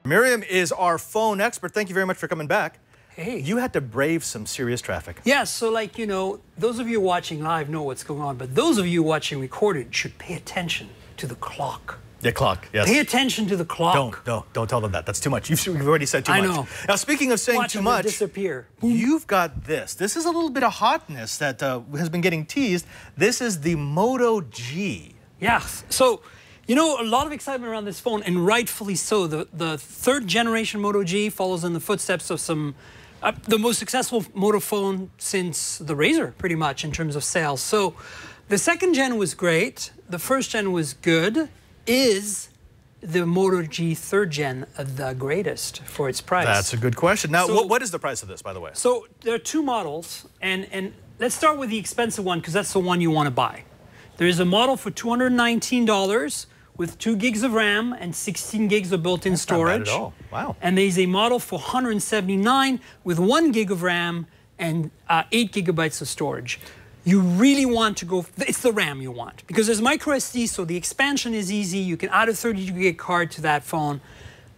Myriam is our phone expert. Thank you very much for coming back. Hey. You had to brave some serious traffic. Yeah, so like, you know, those of you watching live know what's going on, but those of you watching recorded should pay attention to the clock. The clock, yes. Pay attention to the clock. Don't tell them that. That's too much. You've already said too much. I know. Now, speaking of saying too much, disappear. You've got this. This is a little bit of hotness that has been getting teased. This is the Moto G. Yeah, so, you know, a lot of excitement around this phone, and rightfully so. The third generation Moto G follows in the footsteps of some, the most successful Moto phone since the Razr, pretty much, in terms of sales. So the second gen was great. The first gen was good. Is the Moto G third gen the greatest for its price? That's a good question. Now, so, what is the price of this, by the way? So there are two models, and let's start with the expensive one, because that's the one you want to buy. There is a model for $219 with 2 gigs of RAM and 16 gigs of built-in storage. Not bad at all. Wow. And there's a model for $179 with 1 gig of RAM and 8 gigabytes of storage. You really want to go, it's the RAM you want, because there's micro SD, so the expansion is easy. You can add a 32 gig card to that phone.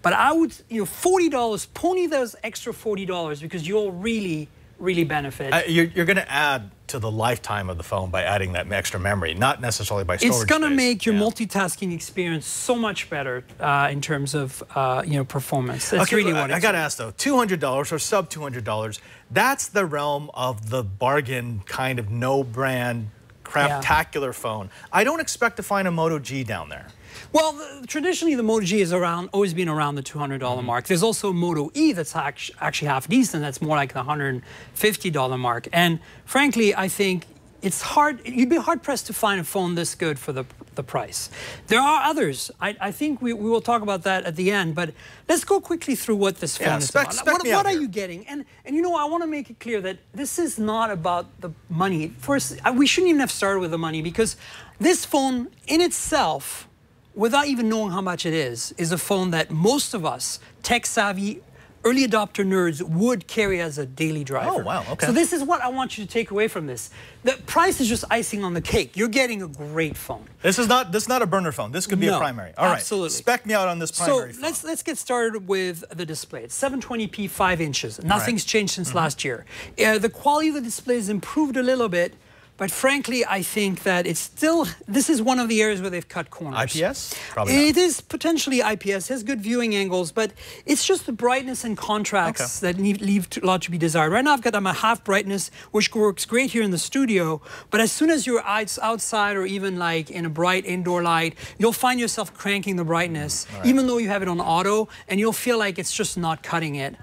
But I would, you know, $40, pony those extra $40, because you'll really benefit. You're going to add to the lifetime of the phone by adding that extra memory, not necessarily by storage. It's going to space. make your multitasking experience so much better in terms of you know, performance. That's okay, really what I got to ask though, $200 or sub $200, that's the realm of the bargain kind of no brand craptacular phone. I don't expect to find a Moto G down there. Well, traditionally the Moto G has always been around the $200 mark. There's also a Moto E that's actually half decent. That's more like the $150 mark. And frankly, I think it's hard. You'd be hard pressed to find a phone this good for the price. There are others. I think we will talk about that at the end. But let's go quickly through what this phone is about. What are you getting? And you know, I want to make it clear that this is not about the money. First, we shouldn't even have started with the money, because this phone in itself, without even knowing how much it is a phone that most of us, tech-savvy, early adopter nerds, would carry as a daily driver. Oh, wow, okay. So this is what I want you to take away from this. The price is just icing on the cake. You're getting a great phone. This is not a burner phone. This could be a primary. All right, absolutely. Spec me out on this primary phone. So let's get started with the display. It's 720p, 5 inches. Nothing's changed since last year. The quality of the display has improved a little bit. But frankly, I think that it's still, this is one of the areas where they've cut corners. IPS? Probably not. It is potentially IPS, has good viewing angles, but it's just the brightness and contrast that leave a lot to be desired. Right now I've got them at half brightness, which works great here in the studio, but as soon as you're outside or even like in a bright indoor light, you'll find yourself cranking the brightness, even though you have it on auto, and you'll feel like it's just not cutting it.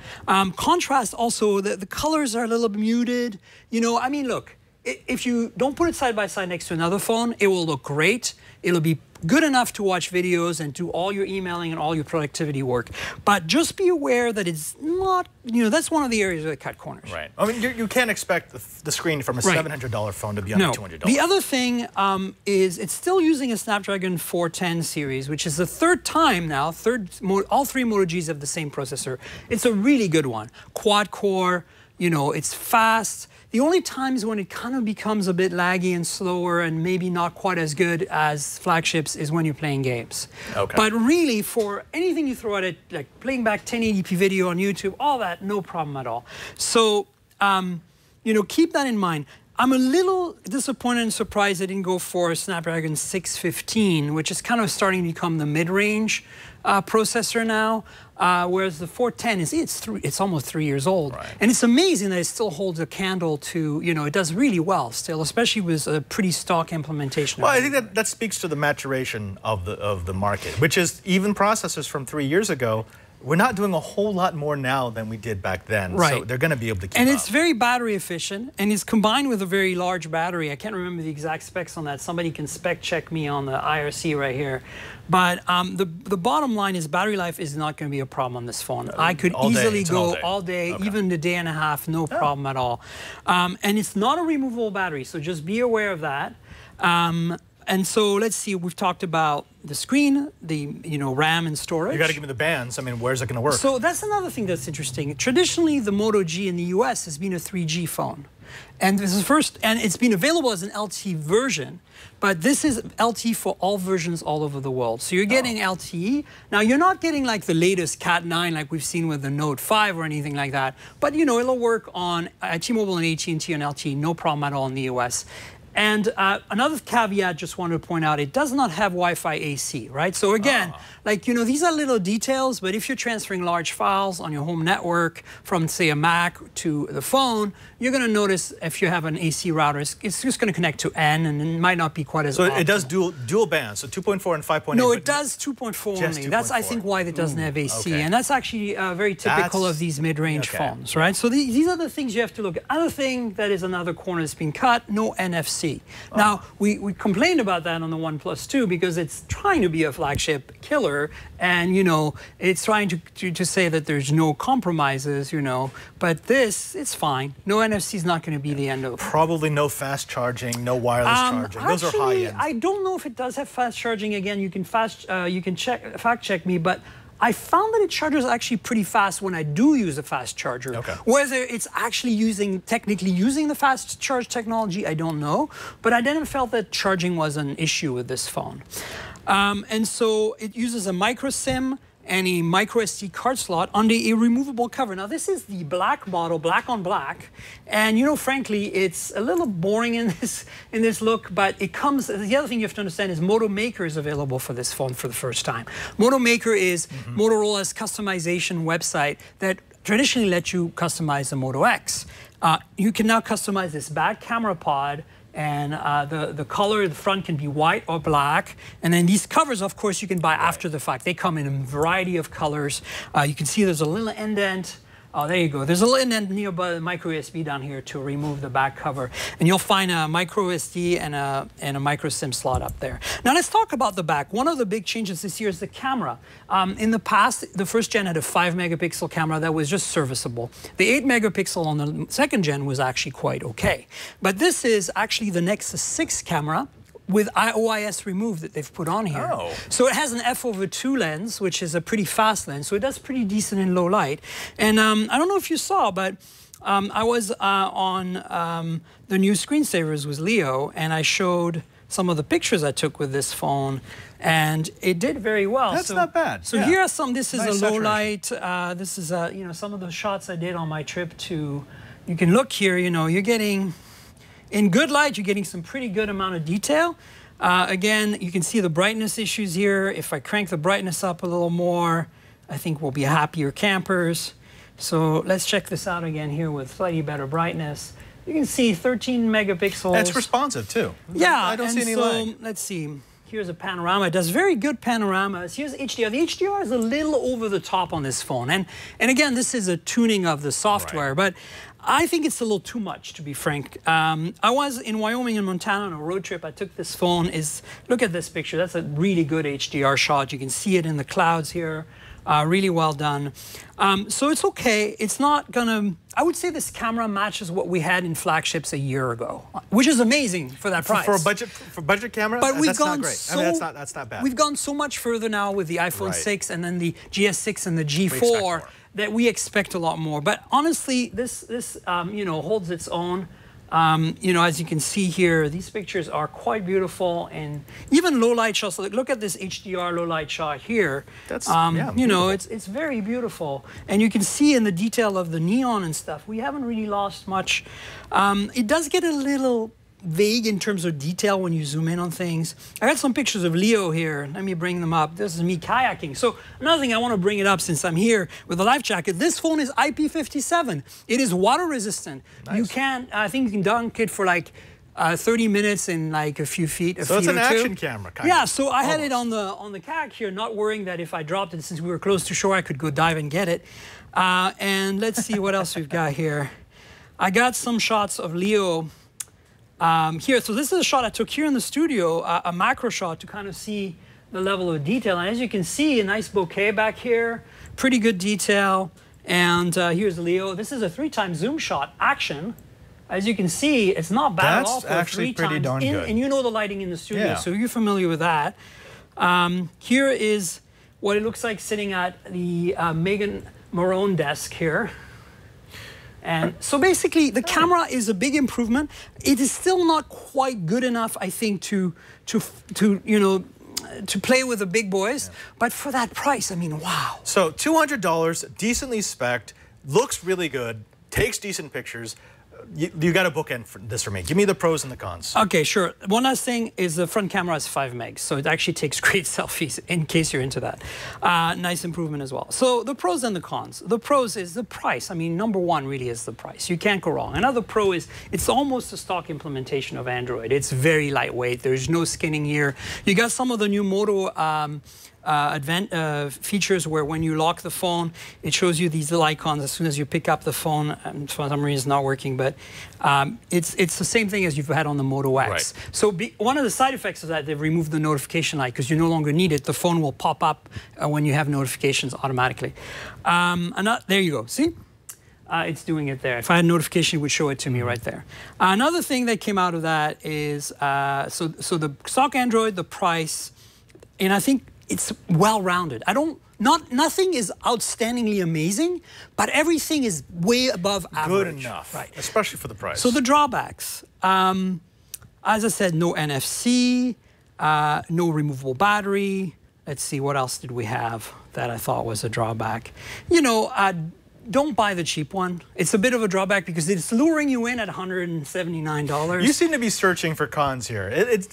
Contrast also, the colors are a little muted. You know, I mean, look, if you don't put it side by side next to another phone, it will look great. It'll be good enough to watch videos and do all your emailing and all your productivity work. But just be aware that it's not, you know, that's one of the areas where they cut corners. Right. I mean, you can't expect the screen from a $700 phone to be under $200. The other thing is it's still using a Snapdragon 410 series, which is the third time now, all 3 Moto Gs have the same processor. It's a really good one. Quad core, you know, it's fast. The only times when it kind of becomes a bit laggy and slower and maybe not quite as good as flagships is when you're playing games. Okay. But really, for anything you throw at it, like playing back 1080p video on YouTube, all that, no problem at all. So, you know, keep that in mind. I'm a little disappointed and surprised they didn't go for Snapdragon 615, which is kind of starting to become the mid-range processor now, whereas the 410 it's almost 3 years old, and it's amazing that it still holds a candle to, you know, it does really well still, especially with a pretty stock implementation. Well, I think that speaks to the maturation of the market, which is even processors from 3 years ago. We're not doing a whole lot more now than we did back then, so they're going to be able to keep up. And it's very battery efficient, and it's combined with a very large battery. I can't remember the exact specs on that. Somebody can spec check me on the IRC right here. But the bottom line is battery life is not going to be a problem on this phone. I could easily go all day, even a day and a half, no problem at all. And it's not a removable battery, so just be aware of that. And so let's see, we've talked about the screen, the RAM and storage. You got to give me the bands. I mean, where's it going to work? So that's another thing that's interesting. Traditionally, the Moto G in the US has been a 3G phone. And this is and it's been available as an LTE version, but this is LTE for all versions all over the world. So you're getting LTE. Now, you're not getting like the latest Cat 9 like we've seen with the Note 5 or anything like that, but it'll work on T-Mobile and AT&T on LTE, no problem at all in the US. And another caveat, just wanted to point out, it does not have Wi-Fi AC, right? So again, these are little details, but if you're transferring large files on your home network from, say, a Mac to the phone, you're going to notice if you have an AC router, it's just going to connect to N, and it might not be quite as optimal. It does dual bands, so 2.4 and 5.8. No, it does 2.4 only. That's, I think, why it doesn't have AC. And that's actually very typical of these mid-range phones, right? So these are the things you have to look at. Other thing that is another corner that's been cut, no NFC. Now, we complained about that on the OnePlus 2 because it's trying to be a flagship killer, and, it's trying to say that there's no compromises, but this, it's fine. No NFC is not going to be the end of it. Probably no fast charging, no wireless charging. Those are high-end. I don't know if it does have fast charging. Again, you can fact check me, but I found that it charges actually pretty fast when I do use a fast charger. Whether it's actually technically using the fast charge technology, I don't know. But I didn't felt that charging was an issue with this phone. And so it uses a micro SIM and a micro SD card slot under a removable cover. Now, this is the black model, black on black. And, frankly, it's a little boring in this look, but it comes, the other thing you have to understand is Moto Maker is available for this phone for the first time. Moto Maker is Motorola's customization website that traditionally lets you customize the Moto X. You can now customize this back camera pod, and the color, the front can be white or black. And then these covers, of course, you can buy after the fact. They come in a variety of colors. You can see there's a little indent. Oh, there you go. There's a little indent nearby the micro USB down here to remove the back cover. And you'll find a micro SD and a micro SIM slot up there. Now let's talk about the back. One of the big changes this year is the camera. In the past, the first gen had a 5-megapixel camera that was just serviceable. The 8-megapixel on the second gen was actually quite okay. But this is actually the Nexus 6 camera with OIS removed that they've put on here. So it has an f/2 lens, which is a pretty fast lens, so it does pretty decent in low light. And I don't know if you saw, but I was on the new Screensavers with Leo, and I showed some of the pictures I took with this phone, and it did very well. That's not bad. So here are some, this is nice a low light, this is some of the shots I did on my trip to, you can look here, you're getting, in good light, you're getting some pretty good amount of detail. Again, you can see the brightness issues here. If I crank the brightness up a little more, I think we'll be happier campers. So let's check this out again here with slightly better brightness. You can see 13 megapixels. That's responsive too. Yeah, I don't see any lag. Let's see. Here's a panorama. It does very good panoramas. Here's HDR. The HDR is a little over the top on this phone. And again, this is a tuning of the software, but I think it's a little too much, to be frank. I was in Wyoming and Montana on a road trip. I took this phone. Look at this picture. That's a really good HDR shot. You can see it in the clouds here. Really well done. So it's okay. It's not gonna, I would say this camera matches what we had in flagships a year ago, which is amazing for that price. For a budget camera, but we've that's gone not great. So, I mean, that's not bad. We've gone so much further now with the iPhone 6 and then the GS6 and the G4 that we expect a lot more. But honestly, this holds its own. As you can see here, these pictures are quite beautiful, and even low light shots. Look at this HDR low light shot here. That's it's very beautiful, and you can see in the detail of the neon and stuff. We haven't really lost much. It does get a little vague in terms of detail when you zoom in on things. I got some pictures of Leo here. Let me bring them up. This is me kayaking. So another thing I want to bring it up since I'm here with the life jacket. This phone is IP57. It is water resistant. Nice. You can, I think you can dunk it for like 30 minutes in like a few feet. So it's an action camera, kind of. Yeah, so I had it on the kayak here, not worrying that if I dropped it, since we were close to shore, I could go dive and get it. And let's see what else we've got here. I got some shots of Leo here. So this is a shot I took here in the studio, a macro shot to kind of see the level of detail. And as you can see, a nice bokeh back here, pretty good detail. And here's Leo. This is a 3x zoom shot, action. As you can see, it's not bad at all for actually pretty darn good. And you know the lighting in the studio, Yeah. so you're familiar with that. Here is what it looks like sitting at the Megan Marone desk here. And so basically, the camera is a big improvement. It is still not quite good enough, I think, to play with the big boys. Yeah. But for that price, I mean, wow. So $200, decently spec'd, looks really good, takes decent pictures. You got to bookend this for me. Give me the pros and the cons. Okay, sure. One last thing is the front camera is 5 megs, so it actually takes great selfies in case you're into that. Nice improvement as well. So the pros and the cons. The pros is the price. I mean, number one really is the price. You can't go wrong. Another pro is it's almost a stock implementation of Android. It's very lightweight. There's no skinning here. You got some of the new Moto features where when you lock the phone, it shows you these little icons as soon as you pick up the phone. For some reason, it's not working, but it's the same thing as you've had on the Moto X. Right. So one of the side effects is that they've removed the notification light because you no longer need it. The phone will pop up when you have notifications automatically. There you go. See? It's doing it there. If I had a notification, it would show it to me right there. Another thing that came out of that is, so the stock Android, the price, and I think it's well-rounded. Nothing is outstandingly amazing, but everything is way above average. Good enough, right? Especially for the price. So the drawbacks, as I said, no NFC, no removable battery. Let's see, what else did we have that I thought was a drawback? You know, don't buy the cheap one. It's a bit of a drawback because it's luring you in at $179. You seem to be searching for cons here. It's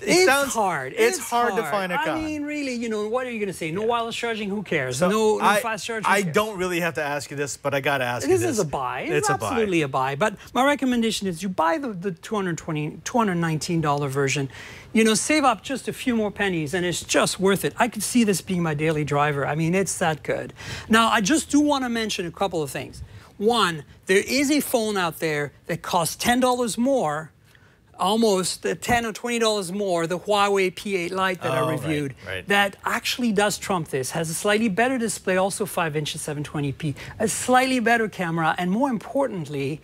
hard. It's hard to find a con. I mean, really, you know, what are you going to say? No wireless charging? Who cares? So no fast charging? I don't really have to ask you this, but I got to ask you this. This is a buy. It's absolutely a buy. But my recommendation is you buy the $219 version. You know, save up just a few more pennies, and it's just worth it. I could see this being my daily driver. I mean, it's that good. Now, I just do want to mention a couple of things. One, there is a phone out there that costs $10 more, almost $10 or $20 more, the Huawei P8 Lite that I reviewed, that actually does trump this. Has a slightly better display, also 5 inches, 720p, a slightly better camera, and more importantly,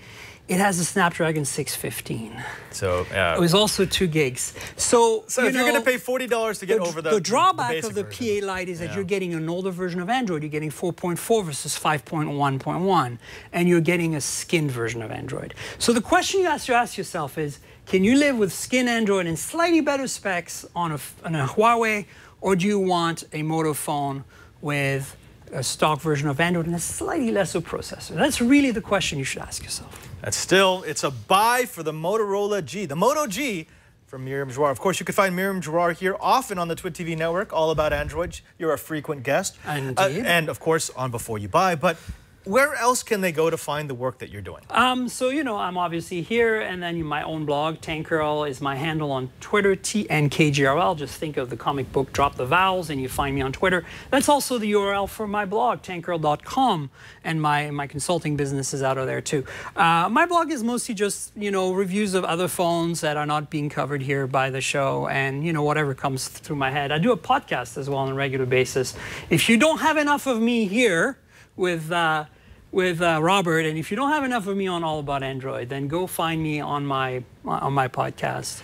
it has a Snapdragon 615. So it was also 2 gigs. So if you're going to pay $40 to get over the drawback of the version. P8 Lite is that you're getting an older version of Android. You're getting 4.4 versus 5.1.1, and you're getting a skinned version of Android. So the question you have to ask yourself is, can you live with skinned Android and slightly better specs on a Huawei, or do you want a Moto phone with a stock version of Android and a slightly lesser processor? That's really the question you should ask yourself. It's a buy for the Motorola G. The Moto G from Myriam Joire. Of course, you can find Myriam Joire here often on the TWiT TV network, all about Android. You're a frequent guest. Indeed. And of course, on Before You Buy. But where else can they go to find the work that you're doing? So, you know, I'm obviously here, and then my own blog, Tankgirl, is my handle on Twitter, TNKGRL. Just think of the comic book, drop the vowels, and you find me on Twitter. That's also the URL for my blog, tankgirl.com, and my consulting business is out of there, too. My blog is mostly just, you know, reviews of other phones that are not being covered here by the show, and, you know, whatever comes through my head. I do a podcast as well on a regular basis. If you don't have enough of me here with Robert, and if you don't have enough of me on All About Android, then go find me on my podcast.